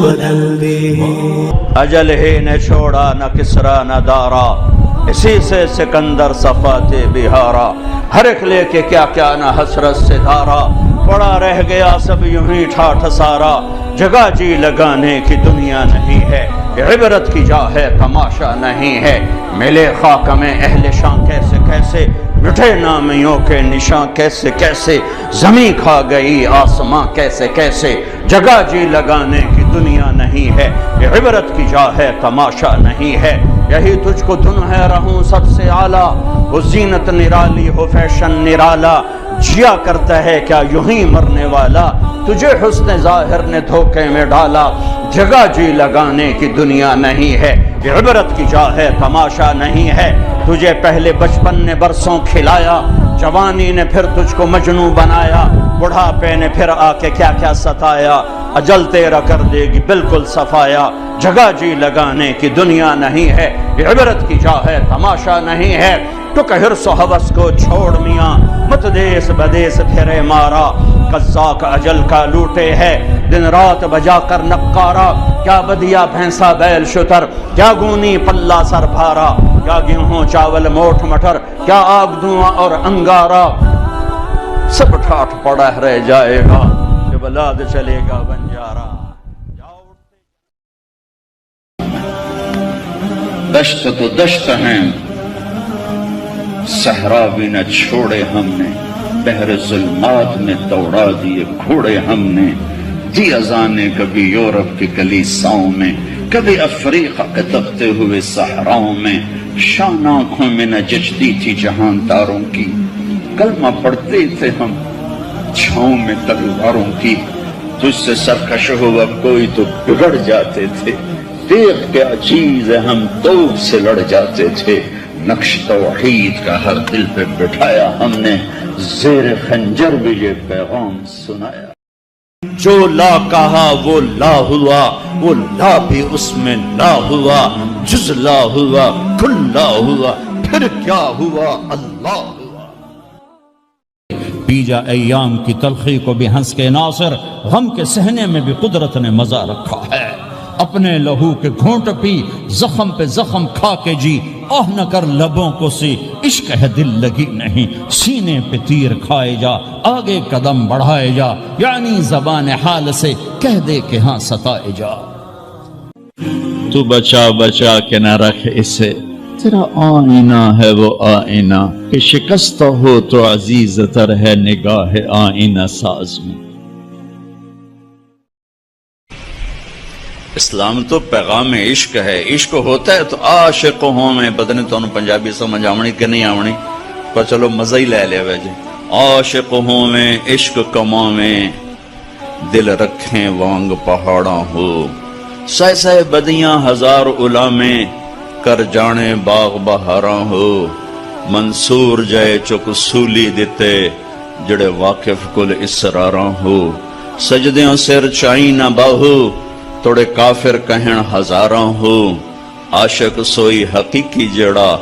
بدل دے۔ اجل ہی نے چھوڑا نہ کسرا نہ دارا، اسی سے سکندر صفات بہارا، ہر ایک لے کے کیا کیا نہ حسرت سے دھارا، پڑا رہ گیا سب یوں ہی ٹھاٹھ سارا، جگہ جی لگانے کی دنیا نہیں ہے، عبرت کی جا ہے تماشا نہیں ہے، ملے خاک میں اہل شان کیسے کیسے، مٹھے نامیوں کے نشان کیسے کیسے، زمین کھا گئی آسماں کیسے کیسے، جگہ جی لگانے کی دنیا نہیں ہے، عبرت کی جا ہے تماشا نہیں ہے، یہی تجھ کو دھن ہے رہوں سب سے اعلیٰ، وہ زینت نرالی ہو فیشن نرالا، جیا کرتا ہے کیا یوں ہی مرنے والا، تجھے حسن ظاہر نے دھوکے میں ڈالا، جگہ جی لگانے کی دنیا نہیں ہے، عبرت کی جا ہے تماشا نہیں ہے، تجھے پہلے بچپن نے برسوں کھلایا، جوانی نے پھر تجھ کو مجنوں بنایا، بڑھاپے نے پھر آ کے کیا کیا ستایا، اجل تیرا کر دے گی بالکل صفایا، جگہ جی لگانے کی دنیا نہیں ہے، عبرت کی جا ہے تماشا نہیں ہے، تو کہ حرص و ہوس کو چھوڑ میاں، مت دیس بدیس پھرے مارا، قزاق اجل کا لوٹے ہے، دن رات بجا کر نقارا، کیا بدیا بھینسا بیل شتر، کیا گونی پلہ سر بھارا، کیا گیہوں چاول موٹھ مٹر، کیا آگ دھواں اور انگارا، سب ٹھاٹھ پڑا رہ جائے گا، جب بلاد چلے گا بنجارا۔ دشت تو دشت ہیں، صحرا بھی نہ چھوڑے ہم نے، بحر ظلمات میں دوڑا دیے گھوڑے ہم نے، دی اذانیں کبھی یورپ کی کلیساؤں میں، کبھی افریقہ کے دبتے ہوئے صحراؤں میں، شان آنکھوں میں نہ جچتی تھی جہاں تاروں کی، کلمہ پڑھتے تھے ہم چھاؤں میں تلواروں کی، تجھ سے سرکش ہوا کوئی تو بگڑ جاتے تھے، دیکھ کیا چیز ہے ہم توپ سے لڑ جاتے تھے، نقش توحید کا ہر دل پہ بٹھایا ہم نے، زیر خنجر بھی یہ پیغام سنایا، جو لا کہا وہ لا ہوا، وہ لا بھی اس میں لا ہوا، جز لا ہوا کل لا ہوا، پھر کیا ہوا اللہ ہوا۔ بیجا ایام کی تلخی کو بھی ہنس کے ناصر، غم کے سہنے میں بھی قدرت نے مزہ رکھا ہے، اپنے لہو کے گھونٹ پی، زخم پہ زخم کھا کے جی، آہ نہ کر لبوں کو سی، عشق ہے دل لگی نہیں، سینے پہ تیر کھائے جا، آگے قدم بڑھائے جا، یعنی زبان حال سے کہہ دے کہ ہاں ستائے جا۔ تو بچا بچا کے نہ رکھ اسے، تیرا آئینہ ہے وہ آئینہ، کہ شکست ہو تو عزیز تر ہے نگاہ آئینہ ساز میں۔ اسلام تو پیغام عشق ہے، عشق ہوتا ہے تو عاشق ہوں میں، پتہ نہیں تو پنجابی سمجھ آونی کہ نہیں آونی، پر چلو مزہ ہی لے لیا ویجے، عاشق ہوں میں عشق کماں میں، دل رکھیں وانگ پہاڑاں ہو، سہ سہ بدیاں ہزار علامیں، کر جانے باغ بہاراں ہو، منصور جائے چک سولی دیتے، جڑے واقف کل اسراراں ہو، سجدیاں سر چائی نہ باہو، توڑے کافر کہن ہزاراں ہو، عاشق سوئی حقیقی جڑا،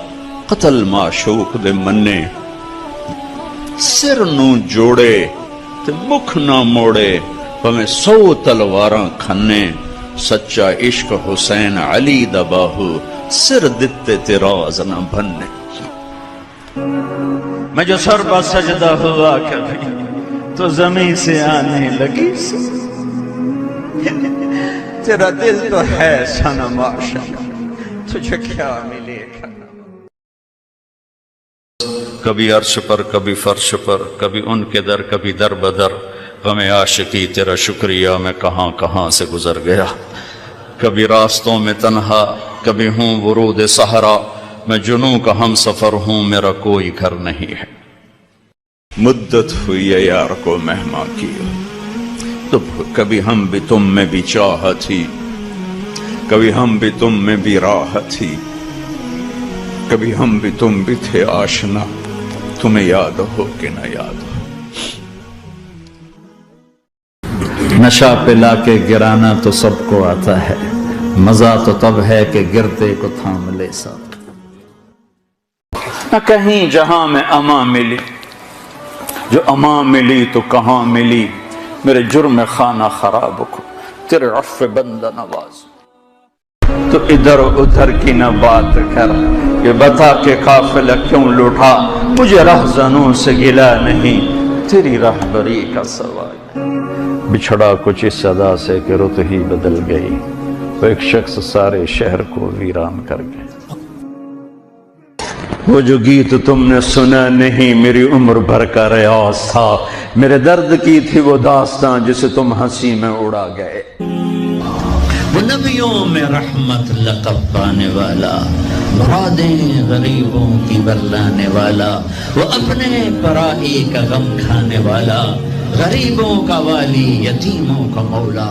قتل معشوق دے منے، سر نو جوڑے تے مکھ نہ موڑے، پمیں 100 تلواراں کھنے، سچا عشق حسین علی دا باہو، سر دتے تیراز نہ بھنے۔ میں جو سر پہ سجدہ ہوا کبھی تو زمین سے آنے لگی سی، تیرا دل تو ہے صنم عاشق، تجھے کیا ملے گا؟ کبھی عرش پر کبھی فرش پر، کبھی ان کے در کبھی در بدر، غم عاشقی تیرا شکریہ میں کہاں کہاں سے گزر گیا، کبھی راستوں میں تنہا کبھی ہوں ورود صحرا، میں جنوں کا ہم سفر ہوں میرا کوئی گھر نہیں ہے، مدت ہوئی ہے یار کو مہمان کی، تو کبھی ہم بھی تم میں بھی چاہ تھی، کبھی ہم بھی تم میں بھی راہ تھی، کبھی ہم بھی تم بھی تھے آشنا، تمہیں یاد ہو کہ نہ یاد ہو۔ نشہ پلا کے گرانا تو سب کو آتا ہے، مزہ تو تب ہے کہ گرتے کو تھام لے ساتھ، نہ کہیں جہاں میں امان ملی، جو امان ملی تو کہاں ملی، میرے جرم خانہ خراب کو تیرے عفو بندہ نواز. تو ادھر ادھر کی نہ بات کر کہ بتا کہ قافلہ کیوں لوٹا, مجھے رہزنوں سے گلا نہیں, تیری رہبری کا سوال. بچھڑا کچھ اس صدا سے کہ رت ہی بدل گئی, وہ ایک شخص سارے شہر کو ویران کر گیا. وہ جو گیت تم نے سنا نہیں میری عمر بھر کا ریاض تھا, میرے درد کی تھی وہ داستان جسے تم ہنسی میں اڑا گئے. وہ نبیوں میں رحمت لقب پانے والا, مرادیں غریبوں کی برلانے والا, وہ اپنے پرائی کا غم کھانے والا, غریبوں کا والی یتیموں کا مولا.